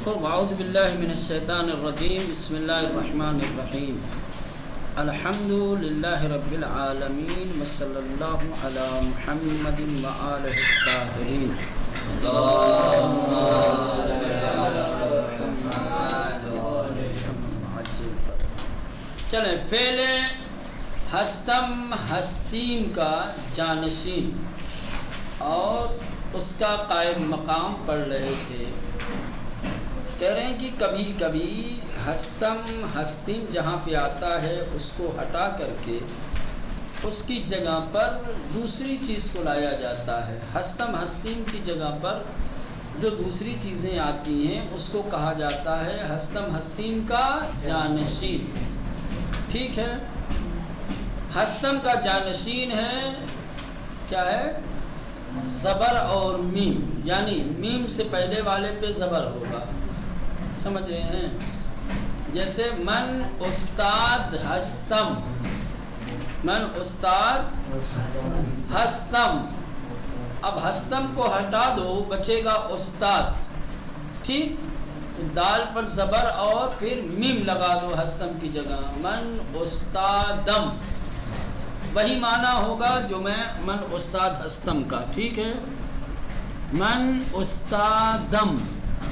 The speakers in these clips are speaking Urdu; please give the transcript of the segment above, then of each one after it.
خوب اعوذ باللہ من الشیطان الرجیم بسم اللہ الرحمن الرحیم الحمد للہ رب العالمین وصلی اللہ علی محمد وآلہ الطاہرین چلیں فعل ہستم ہستیم کا جانشین اور اس کا قائم مقام پڑھ رہے تھے. کہہ رہے ہیں کہ کبھی کبھی ہستم ہستیم جہاں پہ آتا ہے اس کو ہٹا کر کے اس کی جگہ پر دوسری چیز کو لایا جاتا ہے. ہستم ہستیم کی جگہ پر جو دوسری چیزیں آتی ہیں اس کو کہا جاتا ہے ہستم ہستیم کا جانشین. ٹھیک ہے. ہستم کا جانشین ہے کیا ہے؟ زبر اور میم، یعنی میم سے پہلے والے پہ زبر ہوگا. سمجھ رہے ہیں؟ جیسے من استاد ہستم، من استاد ہستم. اب ہستم کو ہٹا دو بچے گا استاد. ٹھیک. دال پر زبر اور پھر میم لگا دو ہستم کی جگہ، من استادم. وہی معنی ہوگا جو میں من استاد ہستم کا. ٹھیک ہے. من استادم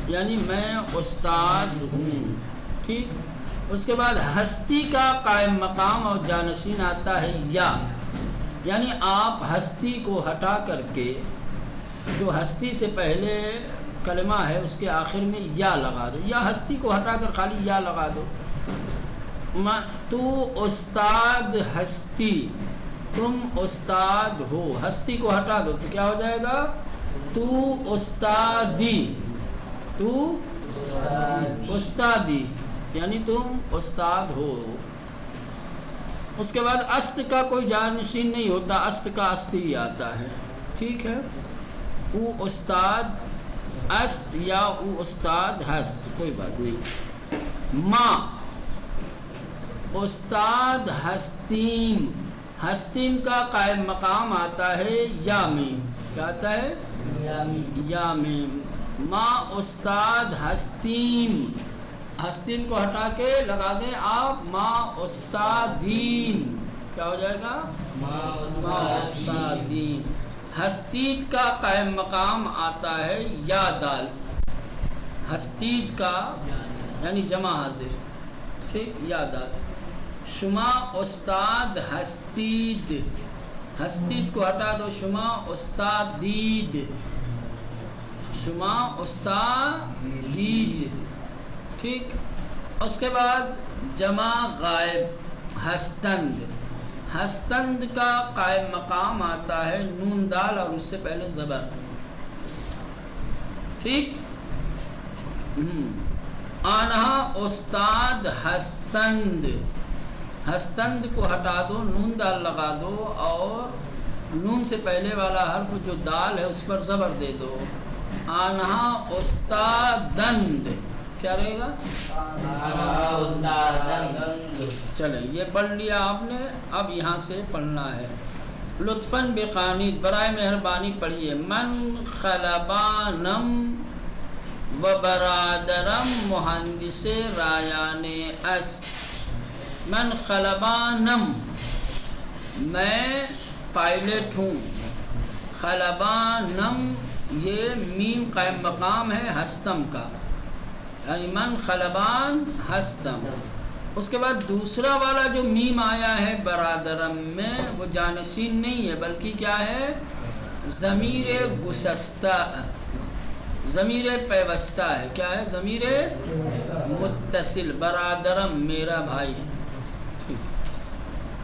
یعنی میں استاد ہوں. ٹھیک. اس کے بعد ہستی کا قائم مقام اور جانشین آتا ہے یا، یعنی آپ ہستی کو ہٹا کر کے جو ہستی سے پہلے کلمہ ہے اس کے آخر میں یا لگا دو، یا ہستی کو ہٹا کر خالی یا لگا دو. تو استاد ہستی، تم استاد ہو. ہستی کو ہٹا دو تو کیا ہو جائے گا؟ تو استادی، تو استادی یعنی تم استاد ہو. اس کے بعد است کا کوئی جانشین نہیں ہوتا، است کا است ہی آتا ہے. ٹھیک ہے. او استاد است یا او استاد ہست، کوئی بات نہیں. ماں استاد ہستیم، ہستیم کا قائم مقام آتا ہے یا میم. کیا آتا ہے؟ یا میم. ماں استاد ہستیم، ہستیم کو ہٹا کے لگا دیں آپ ماں استادین. کیا ہو جائے گا؟ ماں استادین. ہستید کا قائم مقام آتا ہے یا دال، ہستید کا یعنی جمع حاضر. ٹھیک. یا دال. شما استاد ہستید، ہستید کو ہٹا دو شما استادید، شما استادید. ٹھیک. اس کے بعد جمع غائب ہستند، ہستند کا قائم مقام آتا ہے نون دال اور اس سے پہلے زبر. ٹھیک. آنہا استاد ہستند، ہستند کو ہٹا دو نون دال لگا دو اور نون سے پہلے والا حرف جو دال ہے اس پر زبر دے دو. آنہا استادند. کیا رہے گا؟ چلیں یہ پڑھ لیا آپ نے. اب یہاں سے پڑھنا ہے. لطفاً بخانید، برائے مہربانی پڑھیے. من خلبانم و برادرم مہندس رایان است. من خلبانم میں پائلٹ ہوں. خلبانم یہ میم قائم مقام ہے ہستم کا، یعنی من خلبان ہستم. اس کے بعد دوسرا والا جو میم آیا ہے برادرم میں وہ جانشین نہیں ہے بلکہ کیا ہے؟ ضمیر گسستہ، ضمیر پیوستہ ہے. کیا ہے؟ ضمیر متصل. برادرم میرا بھائی.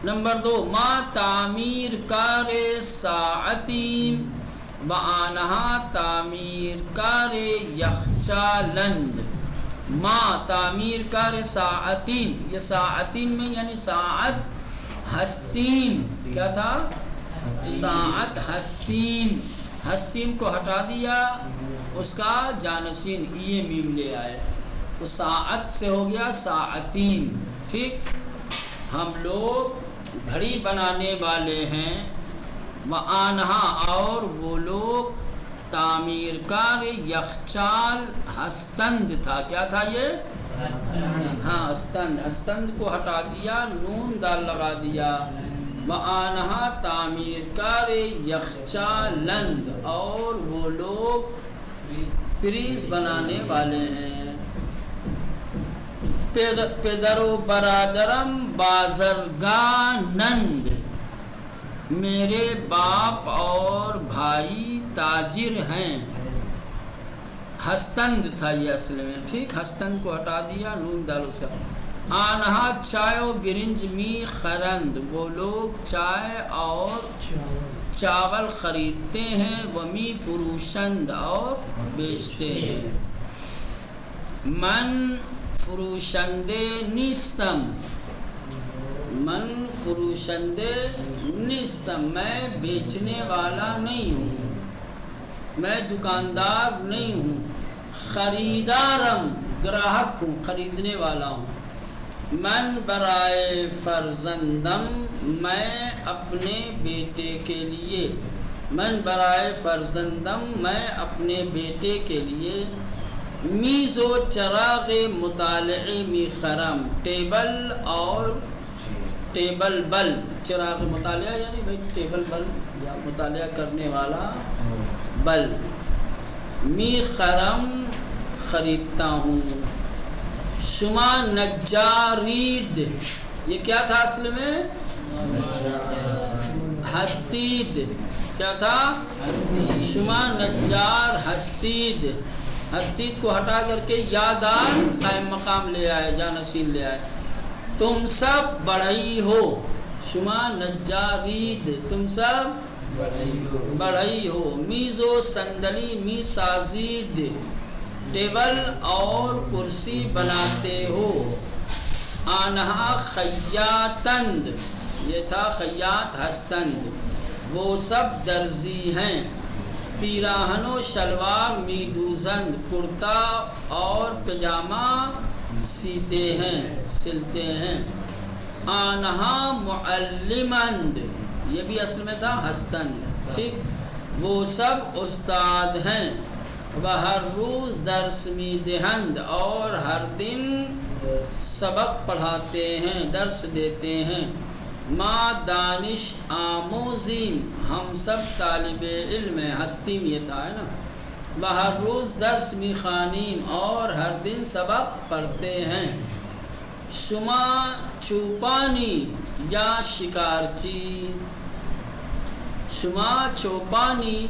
نمبر 2 ما تعمیر کار ساعتیم و آنہا تعمیر کار یخچالند. ما تعمیر کار ساعتیم، یہ ساعتیم میں یعنی ساعت ہستیم. کیا تھا؟ ساعت ہستیم. ہستیم کو ہٹا دیا، اس کا جانشین یہ میم لے آئے تو ساعت سے ہو گیا ساعتیم. ٹھیک. ہم لوگ گھڑی بنانے والے ہیں. وآنہا اور وہ لوگ تعمیر کار یخچال ہستند تھا. کیا تھا یہ؟ ہاں ہستند. ہستند کو ہٹا دیا، نون دال لگا دیا. وآنہا تعمیر کار یخچالند، اور وہ لوگ فریز بنانے والے ہیں. پدر و برادرم بازرگانند، میرے باپ اور بھائی تاجر ہیں. ہستند تھا یہ اصل میں. ٹھیک، ہستند کو ہٹا دیا، نون ڈال اس کا. آنہا چائے و برنج می خرند، وہ لوگ چائے اور چاول خریدتے ہیں. ومی فروشند، اور بیچتے ہیں. من فروشندے نیستم، من فروشندے نیستم، میں بیچنے والا نہیں ہوں، میں دکاندار نہیں ہوں. خریدارم، گراہک ہوں، خریدنے والا ہوں. من برائے فرزندم، میں اپنے بیٹے کے لیے. من برائے فرزندم، میں اپنے بیٹے کے لیے. میز و چراغ مطالعے می خرم، ٹیبل اور ٹیبل بل. چراغ مطالعہ یعنی بھائی ٹیبل بل یا مطالعہ کرنے والا بل. می خرم، خریدتا ہوں. شما نجارید، یہ کیا تھا اصل میں؟ ہستید. کیا تھا؟ شما نجار ہستید. ہستید کو ہٹا کر کے یادار قائم مقام لے آئے، جانشین لے آئے. تم سب بڑھئی ہو. شما نجارید، تم سب بڑھئی ہو. میز و صندلی می سازید، ٹیبل اور کرسی بناتے ہو. آنہا خیاطند، یہ تھا خیاط ہستند، وہ سب درزی ہیں. پیراہن و شلوار می دوزند، کرتا اور پجامہ سیتے ہیں، سلتے ہیں. آنہا معلمند، یہ بھی اصل میں تھا ہستند. ٹھیک، وہ سب استاد ہیں. وہ ہر روز درس می دہند، اور ہر دن سبق پڑھاتے ہیں، درس دیتے ہیں. ما دانش آموزین، ہم سب طالب علم ہیں. ہستی میں یہ تھا ہے نا. وہ ہر روز درس می خوانیم، اور ہر دن سبق پڑھتے ہیں. شما چوپانی یا شکارچی، شما چوپانی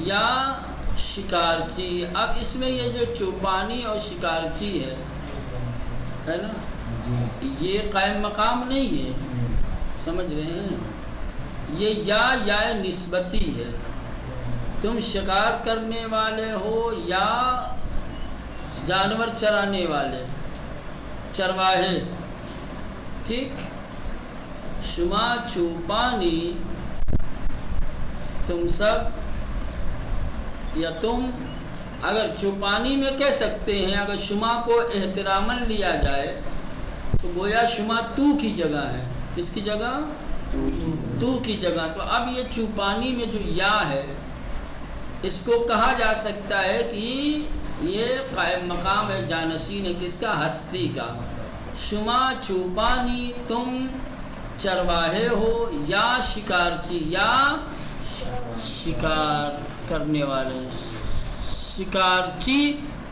یا شکارچی. اب اس میں یہ جو چوپانی اور شکارچی ہے نا، یہ قائم مقام نہیں ہے، سمجھ رہے ہیں؟ یہ یا نسبتی ہے. تم شکار کرنے والے ہو یا جانور چرانے والے، چرواہے. ٹھیک، شما چوپانی، تم سب، یا تم. اگر چوپانی میں کہہ سکتے ہیں، اگر شما کو احتراماً لیا جائے تو گویا شما تو کی جگہ ہے. کس کی جگہ؟ تو کی جگہ. تو اب یہ چوپانی میں جو یا ہے، اس کو کہا جا سکتا ہے کہ یہ قائم مقام ہے، جانشین ہے. کس کا؟ ہستی کا. شما چوپانی، تم چرواہے ہو، یا شکارچی، یا شکار کرنے والے. شکارچی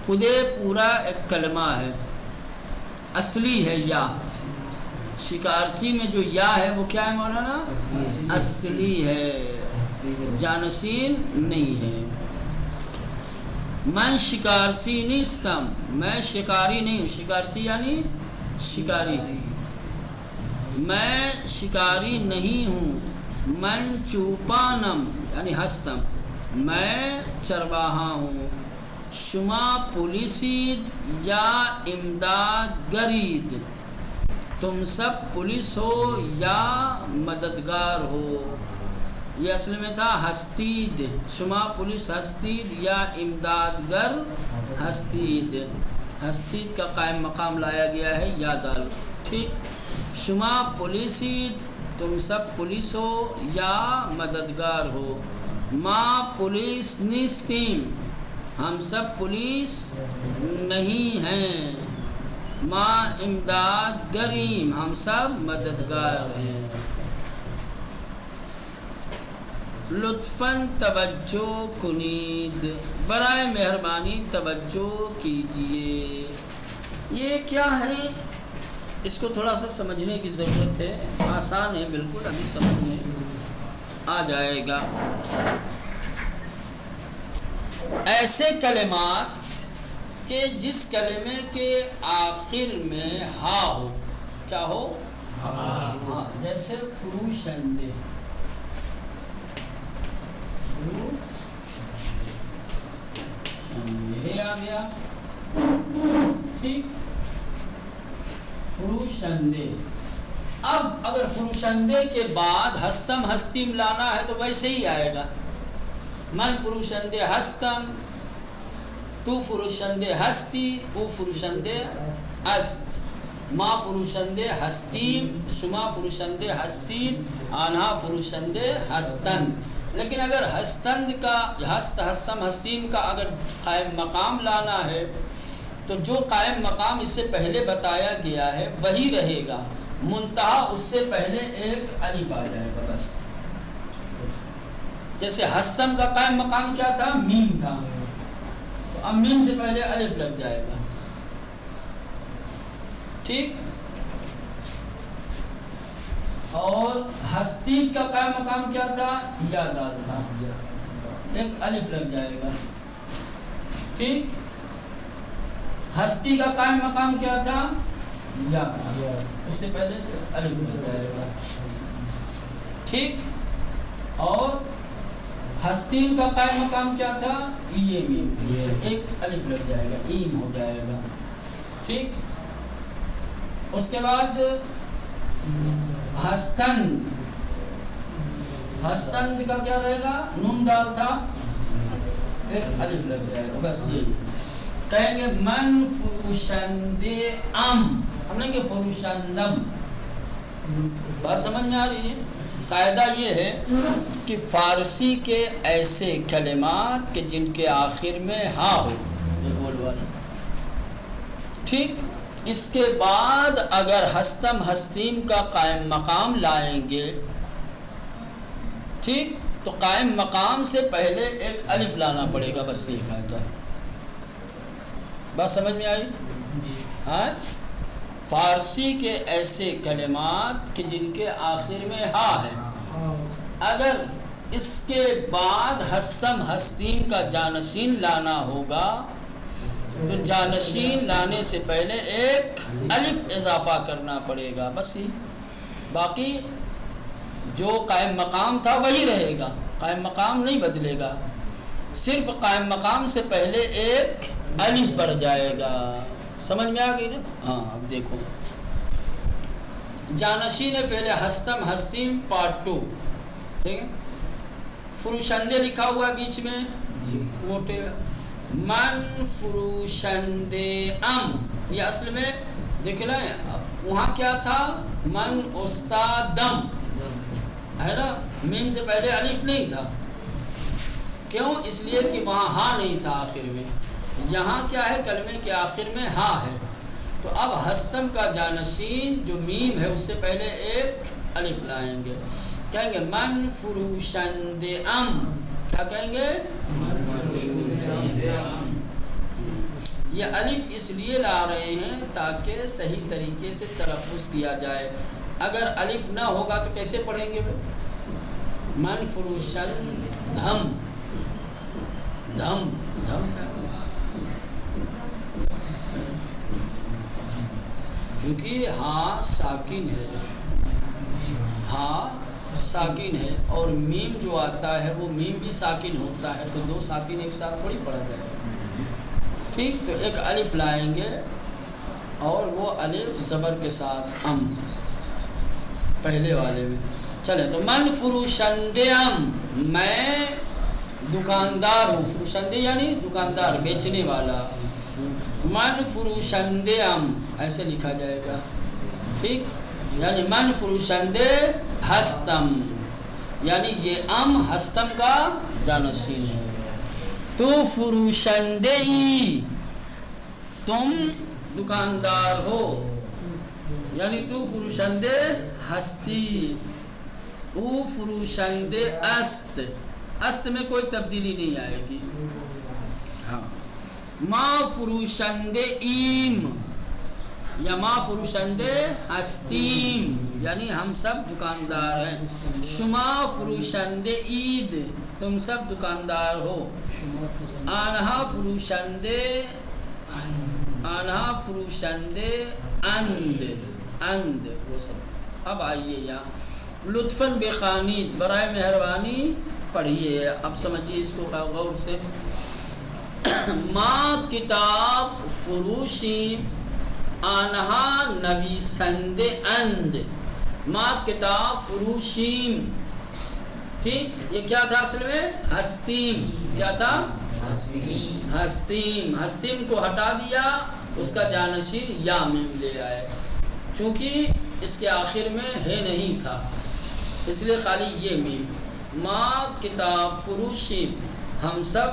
خودے پورا ایک کلمہ ہے، اصلی ہے یا. شکارچی میں جو یا ہے وہ کیا ہے مولانا؟ اصلی ہے، جانشین نہیں ہے. من شکارچی نیستم، میں شکاری نہیں ہوں. شکارچی یعنی شکاری. میں شکاری نہیں ہوں. من چوپانم یعنی ہستم، میں چرواہا ہوں. شما پولیسید یا امداد گرید، تم سب پولیس ہو یا مددگار ہو. یہ اصل میں تھا ہستید. شما پولیس ہستید یا امدادگر ہستید. ہستید کا قائم مقام لایا گیا ہے یا دال. ٹھیک، شما پولیسید، تم سب پولیس ہو یا مددگار ہو. ما پولیس نیستیم، ہم سب پولیس نہیں ہیں، ما امداد گریم، ہم سب مددگار ہیں۔ لطفاً توجہ کنید، برائے مہربانی توجہ کیجیے۔ یہ کیا ہے؟ اس کو تھوڑا سا سمجھنے کی ضرورت ہے، آسان ہے بالکل، ابھی سمجھ میں آ جائے گا۔ ایسے کلمات کہ جس کلمے کے آخر میں ہا ہو، کیا ہو؟ ہاں، جیسے فروشندے، یہ آ گیا، ٹھیک، فروشندے۔ اب اگر فروشندے کے بعد ہستم ہستیم لانا ہے تو ویسے ہی آئے گا، من فروشندے ہستم، تو فروشندے ہستی، او فروشندے است، ما فروشندے ہستیم، شما فروشندے ہستید، آنها فروشندے ہستند۔ لیکن اگر ہستند کا ہستم ہستیم کا اگر قائم مقام لانا ہے تو جو قائم مقام اس سے پہلے بتایا گیا ہے وہی رہے گا، منتہا اس سے پہلے ایک الف آ جائے گا بس۔ جیسے ہستم کا قائم مقام کیا تھا؟ میم تھا، تو اب میم سے پہلے الف لگ جائے گا، ٹھیک۔ اور ہستید کا قائم مقام کیا تھا؟ یا دال تھا، ایک الف لگ جائے گا، ٹھیک۔ ہستی کا قائم مقام کیا تھا؟ یا، اس سے پہلے الف لگ جائے گا، ٹھیک۔ اور ہستین کا قائم مقام کیا تھا؟ میم، ایک الف لگ جائے گا، ایم ہو جائے گا، ٹھیک۔ اس کے بعد ہستند، ہستند کا کیا رہے گا؟ نون دال تھا، ایک الف لگ جائے گا، بس یہ کہیں گے من فروشندے ام، ہم لیں گے فروشندم۔ بات سمجھ میں آ رہی ہے؟ قاعدہ یہ ہے کہ فارسی کے ایسے کلمات کہ جن کے آخر میں ہا ہو، یہ بول والا، ٹھیک، اس کے بعد اگر ہستم ہستیم کا قائم مقام لائیں گے، ٹھیک، تو قائم مقام سے پہلے ایک الف لانا پڑے گا، بس یہ قاعدہ ہے۔ بات سمجھ میں آئی؟ ہاں، فارسی کے ایسے کلمات کہ جن کے آخر میں ہا ہے، اگر اس کے بعد ہستم ہستیم کا جانشین لانا ہوگا تو جانشین لانے سے پہلے ایک الف اضافہ کرنا پڑے گا، بس ہی، باقی جو قائم مقام تھا وہی رہے گا، قائم مقام نہیں بدلے گا، صرف قائم مقام سے پہلے ایک الف پڑ جائے گا۔ سمجھ میں آ گئی نا؟ ہاں، اب دیکھو جانشین فعل ہستم ہستیم پارٹ 2، ٹھیک ہے، فروشندے لکھا ہوا ہے بیچ میں موٹے، من فروشندے ام، یہ اصل میں دیکھ لیں وہاں کیا تھا؟ من استادم ہے نا، میم سے پہلے الف نہیں تھا، کیوں؟ اس لیے کہ وہاں ہا نہیں تھا آخر میں، یہاں کیا ہے؟ کلمے کے آخر میں ہا ہے، تو اب ہستم کا جانشین جو میم ہے اس سے پہلے ایک الف لائیں گے، کہیں گے من فروشندے ام، کیا کہیں گے؟ یہ الف اس لیے لا رہے ہیں تاکہ صحیح طریقے سے تلفظ کیا جائے، اگر الف نہ ہوگا تو کیسے پڑھیں گے؟ من فروشندھم، دھم دھم، چونکہ ہاں ساکن ہے، ہاں ساکن ہے، اور میم جو آتا ہے وہ میم بھی ساکن ہوتا ہے، تو دو ساکن ایک ساتھ تھوڑی پڑھا جائے، ٹھیک، تو ایک الف لائیں گے اور وہ الف زبر کے ساتھ ام پہلے والے میں۔ چلے تو من فروشندے ام، میں دکاندار ہوں، فروشندے یعنی دکاندار، بیچنے والا، من فروشندے ام ایسے لکھا جائے گا، ٹھیک، یعنی من فروشندے ہستم، یعنی یہ ام ہستم کا جانشین ہے. تو فروشندے ای، تم دکاندار ہو، یعنی تو فروشندے ہستی. او فروشندے است، است میں کوئی تبدیلی نہیں آئے گی. ہاں، ما فروشندے ایم یا ما فروشندے ہستیم، یعنی ہم سب دکاندار ہیں. شما فروشندے اید، تم سب دکاندار ہو. آنہا فروشندے، آنہا فروشندے اند، اند وہ سب. اب آئیے یہاں لطفاً بخوانید، برائے مہربانی پڑھیے. اب سمجھیے اس کو غور سے. ما کتاب فروشی آنہا نویسندے اند. ما کتاب فروشیم، ٹھیک. یہ کیا تھا اصل میں؟ ہستیم. کیا تھا؟ ہستیم. ہستیم کو ہٹا دیا، اس کا جانشین یا میم لے آئے. چونکہ اس کے آخر میں ہے نہیں تھا، اس لیے خالی یہ میم. ما کتاب فروشی، ہم سب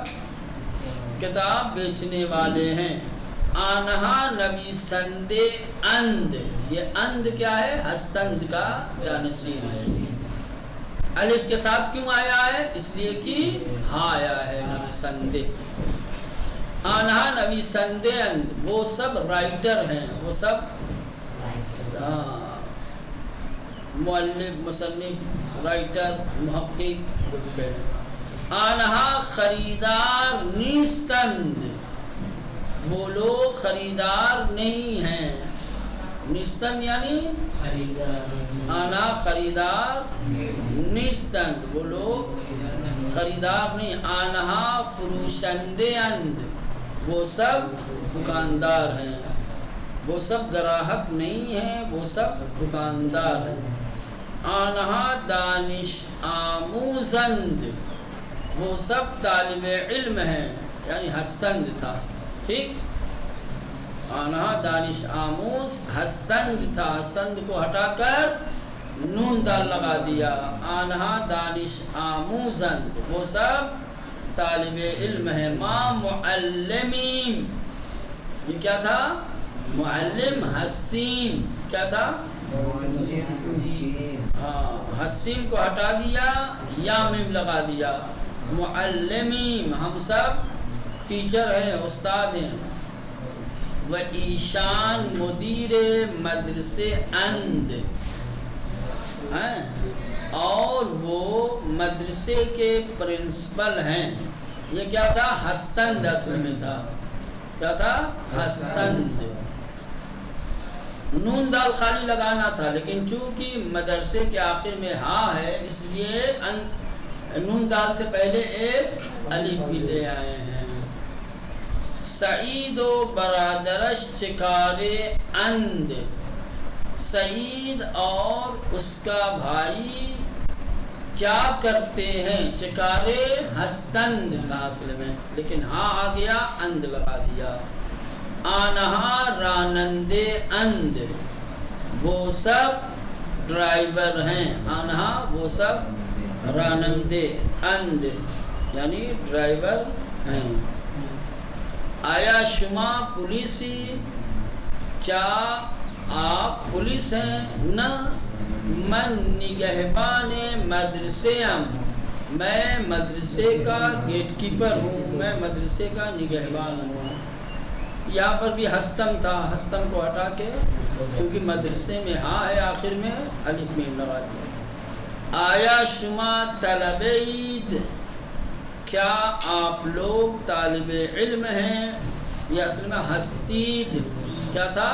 کتاب بیچنے والے ہیں. آنہا نویسندے اند، یہ اند کیا ہے؟ ہستند کا جانشین ہے. الف کے ساتھ کیوں آیا ہے؟ اس لیے کہ ہاں آیا ہے نویسندے. آنہا نویسندے اند، وہ سب رائٹر ہیں، وہ سب مؤلف، مصنف، رائٹر، محقق. آنہا خریدار نیستند، وہ لوگ خریدار نہیں ہیں. نیستند یعنی خریدار. آنا خریدار نیستند، وہ لوگ خریدار نہیں. آنہا فروشندے اند، وہ سب دکاندار ہیں. وہ سب گراہک نہیں ہیں، وہ سب دکاندار ہیں. آنہا دانش آموزند، وہ سب طالب علم ہیں، یعنی ہستند تھا. ٹھیک. آنہا دانش آموز ہستند تھا، ہستند کو ہٹا کر نون دال لگا دیا. آنہا دانش آموزند، وہ سب طالب علم ہیں. ما معلمین، یہ کیا تھا؟ معلم. ہستیم کیا تھا؟ ہاں، ہستیم کو ہٹا دیا، یا میم لگا دیا. معلمین، ہم سب ٹیچر ہیں، استاد ہیں. و ایشان مدیر مدرسے اند، اور وہ مدرسے کے پرنسپل ہیں. یہ کیا تھا؟ ہستند اصل میں تھا. کیا تھا؟ ہستند. نون دال خالی لگانا تھا، لیکن چونکہ مدرسے کے آخر میں ہاں ہے، اس لیے نون دال سے پہلے ایک الف بھی لے آئے ہیں. سعید و برادرش چکارے اند، سعید اور اس کا بھائی کیا کرتے ہیں؟ چکارے ہستند تھا اصل میں، لیکن ہاں آ گیا، اند لگا دیا. آنہا رانندے اند، وہ سب ڈرائیور ہیں. آنہا وہ سب رانندے اند، یعنی ڈرائیور ہیں. آیا شما پولیسی، کیا آپ پولیس ہیں؟ نہ. من نگہبان مدرسے ام، میں مدرسے کا گیٹ کیپر ہوں، میں مدرسے کا نگہبان ہوں. یہاں پر بھی ہستم تھا، ہستم کو ہٹا کے کیونکہ مدرسے میں ہاں ہے آخر میں، الف میم لگا دیا. آیا شما طلب عید، کیا آپ لوگ طالب علم ہیں؟ یہ اصل میں ہستید کیا تھا؟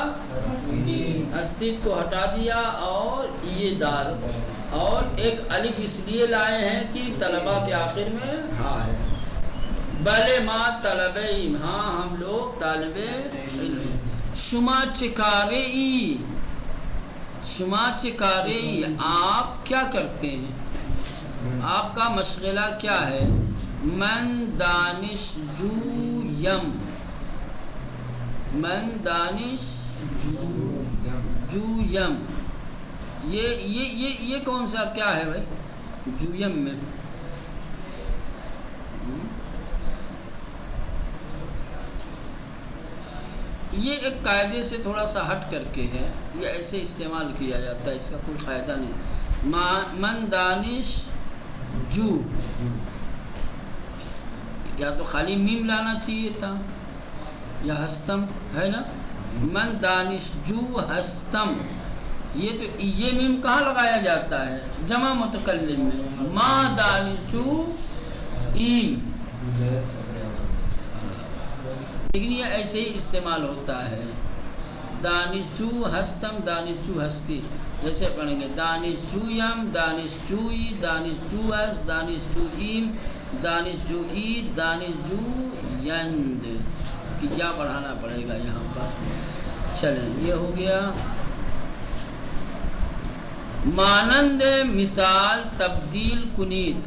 ہستید کو ہٹا دیا اور یہ دال، اور ایک الف اس لیے لائے ہیں کہ طلبہ کے آخر میں ہاں ہے. بلے ما طلب علم، ہاں ہم لوگ طالب علم. شما چکارے ای، شما چکارے ای، آپ کیا کرتے ہیں؟ آپ کا مشغلہ کیا ہے؟ من دانش جو یم، من دانش جو یم. یہ کون سا کیا ہے بھائی؟ جویم میں یہ ایک قاعدے سے تھوڑا سا ہٹ کر کے ہے، یہ ایسے استعمال کیا جاتا ہے، اس کا کوئی فائدہ نہیں۔ من دانش جو، یا تو خالی میم لانا چاہیے تھا یا ہستم ہے نا، من دانش جو ہستم، یہ تو یہ میم کہاں لگایا جاتا ہے؟ جمع متکلم میں، ما دانش جو ایم، لیکن یہ ایسے ہی استعمال ہوتا ہے۔ دانشجو ہستم، دانشجو ہستی، جیسے پڑھیں گے دانشجویم، دانشجوئی، دانشجوہس، دانشجوئیم، دانشجوئی، دانشجویند، کہ یا پڑھانا پڑے گا یہاں پر۔ چلیں، یہ ہو گیا۔ مانند مثال تبدیل کنید،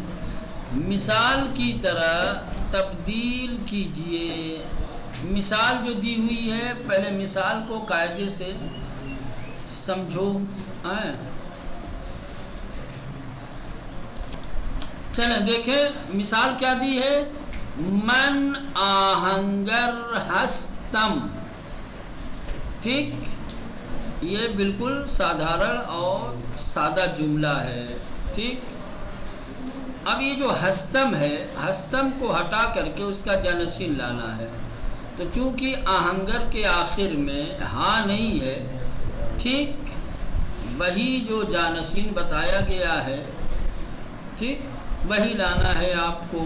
مثال کی طرح تبدیل کیجئے۔ مثال جو دی ہوئی ہے، پہلے مثال کو قاعدے سے سمجھو۔ چلیں دیکھیں مثال کیا دی ہے، من آہنگر ہستم، ٹھیک، یہ بالکل سادھارن اور سادہ جملہ ہے، ٹھیک۔ اب یہ جو ہستم ہے، ہستم کو ہٹا کر کے اس کا جانشین لانا ہے، تو چونکہ آہنگر کے آخر میں ہاں نہیں ہے، ٹھیک، وہی جو جانشین بتایا گیا ہے، ٹھیک، وہی لانا ہے آپ کو۔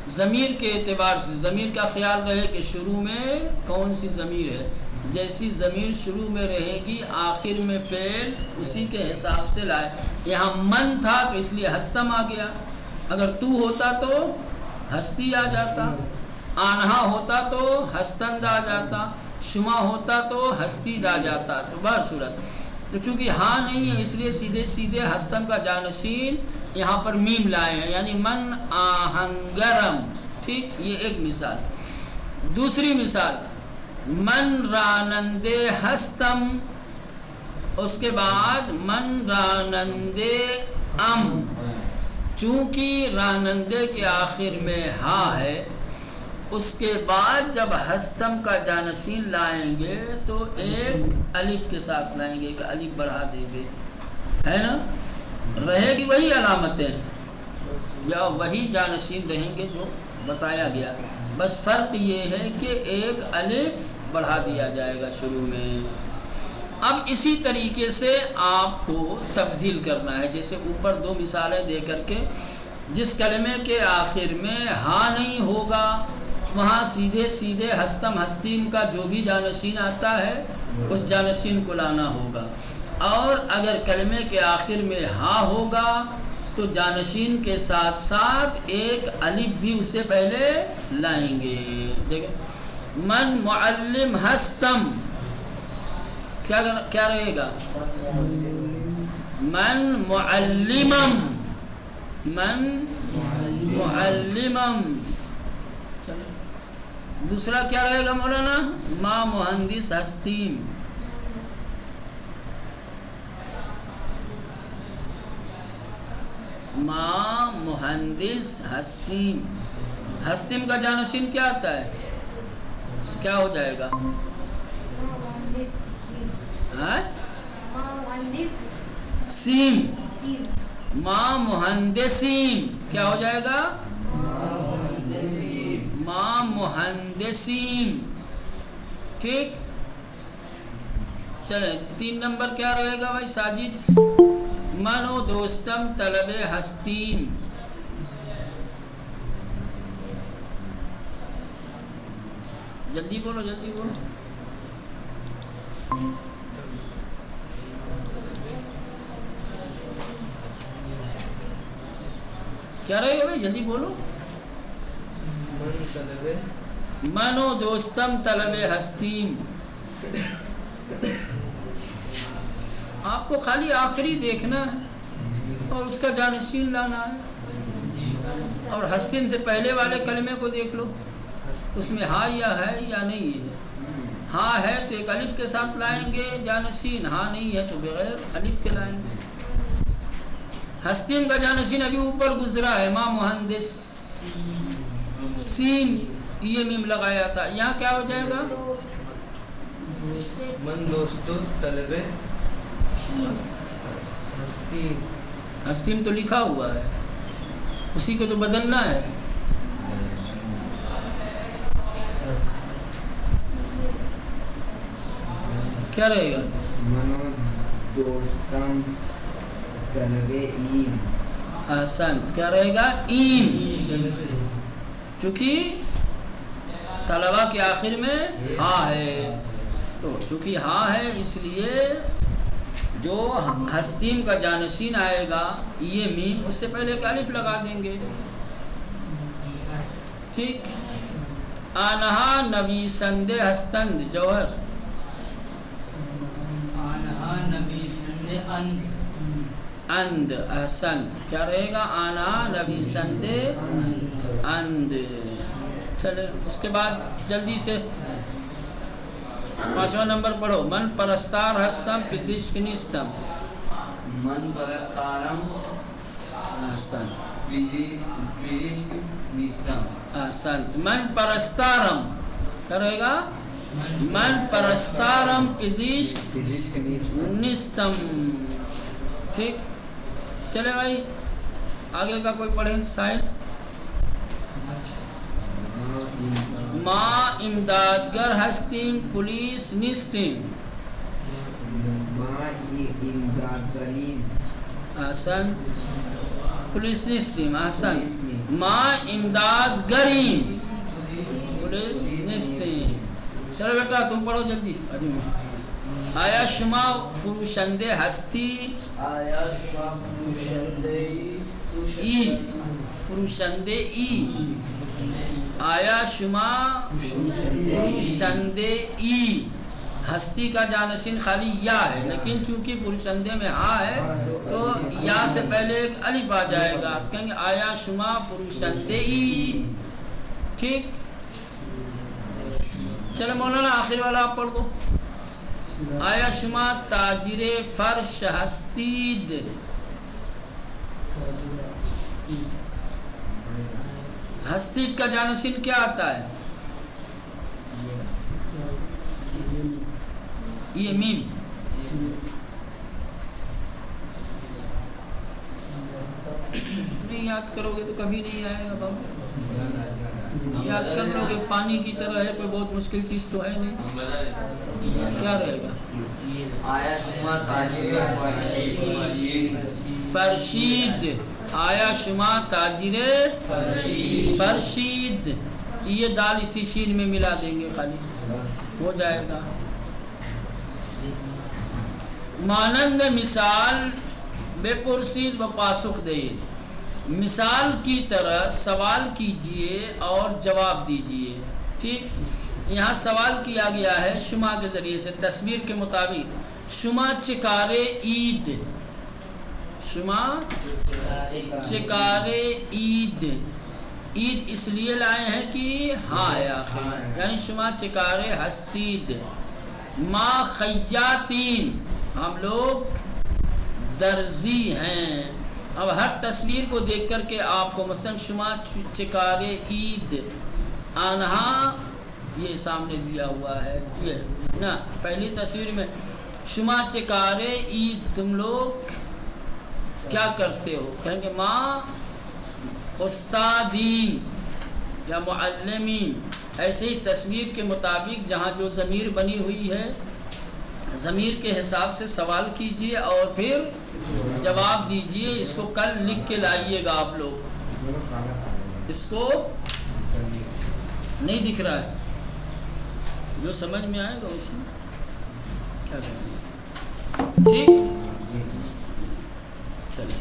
ضمیر کے اعتبار سے ضمیر کا خیال رہے کہ شروع میں کون سی ضمیر ہے، جیسی ضمیر شروع میں رہے گی آخر میں فعل اسی کے حساب سے لائے۔ یہاں من تھا تو اس لیے ہستم آ گیا، اگر تو ہوتا تو ہستی آ جاتا، آنہا ہوتا تو ہستند آ جاتا، شما ہوتا تو ہستید آ جاتا، تو بہر صورت تو چونکہ ہاں نہیں ہے اس لیے سیدھے سیدھے ہستم کا جانشین یہاں پر میم لائے ہیں، یعنی من آہنگرم، ٹھیک، یہ ایک مثال۔ دوسری مثال، من رانندے ہستم، اس کے بعد من رانندے ام، چونکہ رانندے کے آخر میں ہاں ہے، اس کے بعد جب ہستم کا جانشین لائیں گے تو ایک الف کے ساتھ لائیں گے، کہ الف بڑھا دیں گے، ہے نا، رہے گی وہی علامتیں یا وہی جانشین رہیں گے جو بتایا گیا، بس فرق یہ ہے کہ ایک الف بڑھا دیا جائے گا شروع میں۔ اب اسی طریقے سے آپ کو تبدیل کرنا ہے، جیسے اوپر دو مثالیں دے کر کے جس کلمے کے آخر میں ہاں نہیں ہوگا وہاں سیدھے سیدھے ہستم ہستیم کا جو بھی جانشین آتا ہے اس جانشین کو لانا ہوگا، اور اگر کلمے کے آخر میں ہاں ہوگا تو جانشین کے ساتھ ساتھ ایک الف بھی اسے پہلے لائیں گے۔ دیکھیں، من معلم ہستم، کیا رہے گا؟ من معلمم، من معلمم۔ دوسرا کیا رہے گا مولانا؟ ما مہندس ہستیم، ما مہندس ہستیم، ہستیم کا جانشین کیا آتا ہے؟ کیا ہو جائے گا؟ سیم، ما مہندسیم، کیا ہو جائے گا؟ ما مہندسیم، ٹھیک۔ چلیں 3 نمبر کیا رہے گا بھائی ساجد؟ منو دوستم طلب ہستیم، جلدی بولو جلدی بولو، کیا رہے گا بھائی جلدی بولو؟ منو دوستم طلب ہستیم، آپ کو خالی آخری دیکھنا ہے اور اس کا جانشین لانا ہے، اور ہستیم سے پہلے والے کلمے کو دیکھ لو اس میں ہاں یا ہے یا نہیں ہے، ہاں ہے تو ایک الف کے ساتھ لائیں گے جانشین، ہاں نہیں ہے تو بغیر الف کے لائیں گے۔ ہستیم کا جانشین ابھی اوپر گزرا ہے، ما مہندس سین، یہ میم لگایا تھا، یہاں کیا ہو جائے گا؟ من دوستو طلب ہستیم تو لکھا ہوا ہے، اسی کو تو بدلنا ہے. کیا رہے گا؟ منو دوستم طلب ایم. احسنت. کیا رہے گا؟ ایم. چونکہ طلبہ کے آخر میں ہاں ہے، تو چونکہ ہاں ہے اس لیے جو ہستیم کا جانشین آئے گا یہ میم، اس سے پہلے ایک الف لگا دیں گے. ٹھیک. آنہا نویسند ہستند جوہر. آنہا نویسند اند. احسنت. کیا رہے گا؟ آنہا نویسند اند. چلے اس کے بعد جلدی سے 5واں نمبر پڑھو. من پرستار ہستم پزشک نیستم. من پرستارم احسنت. پزشک نیستم. احسنت. من پرستارم کیا رہے گا؟ من پرستارم پزشک نیستم. ٹھیک. چلے بھائی آگے کا کوئی پڑھے. سائل. ما امدادگر ہستیم پولیس نیستیم. ما امدادگریم. احسن. پولیس نیستیم. احسن. ما امدادگریم پولیس نیستیم. چلو بیٹا تم پڑھو جلدی. آیا شما فروشنده هستی؟ آیا شما فروشنده ای. فروشنده ای. آیا شما فروشنده ای. ہستی کا جانشین خالی یا ہے، لیکن چونکہ فروشندے میں ہاں ہے تو یا سے پہلے ایک الف آ جائے گا. کہیں گے آیا شما فروشنده ای. ٹھیک. چلو مولانا آخر والا آپ پڑھ دو. آیا شما تاجر فرش ہستید؟ ہستید کا جانشین کیا آتا ہے؟ یہ میم. نہیں یاد کرو گے تو کبھی نہیں آئے گا بابا. یاد کر لو گے پانی کی طرح ہے، کوئی بہت مشکل چیز تو ہے نہیں. کیا رہے گا؟ آیا شما تاجر فرشید. آیا شما تاجر فرشید. یہ دال اسی شین میں ملا دیں گے خالی ہو جائے گا. مانند مثال بپرسید و پاسخ دہید. مثال کی طرح سوال کیجئے اور جواب دیجئے. ٹھیک. یہاں سوال کیا گیا ہے شما کے ذریعے سے تصویر کے مطابق. شما چکارے عید. شما چکارے عید. عید اس لیے لائے ہیں کہ ہاں ہے آخر میں، یعنی شما چکارے ہستید. ما خیاطین ہم لوگ درزی ہیں. اب ہر تصویر کو دیکھ کر کے آپ کو مثلا شما چکارے عید. آنہا یہ سامنے دیا ہوا ہے یہ نا پہلی تصویر میں. شما چکارے عید تم لوگ کیا کرتے ہو؟ کہیں گے ماں استادین یا معلمین. ایسے ہی تصویر کے مطابق جہاں جو ضمیر بنی ہوئی ہے ضمیر کے حساب سے سوال کیجئے اور پھر جواب دیجئے. اس کو کل لکھ کے لائیے گا آپ لوگ. اس کو نہیں دکھ رہا ہے، جو سمجھ میں آئے گا اس میں کیا کریں گے. ٹھیک. چلیں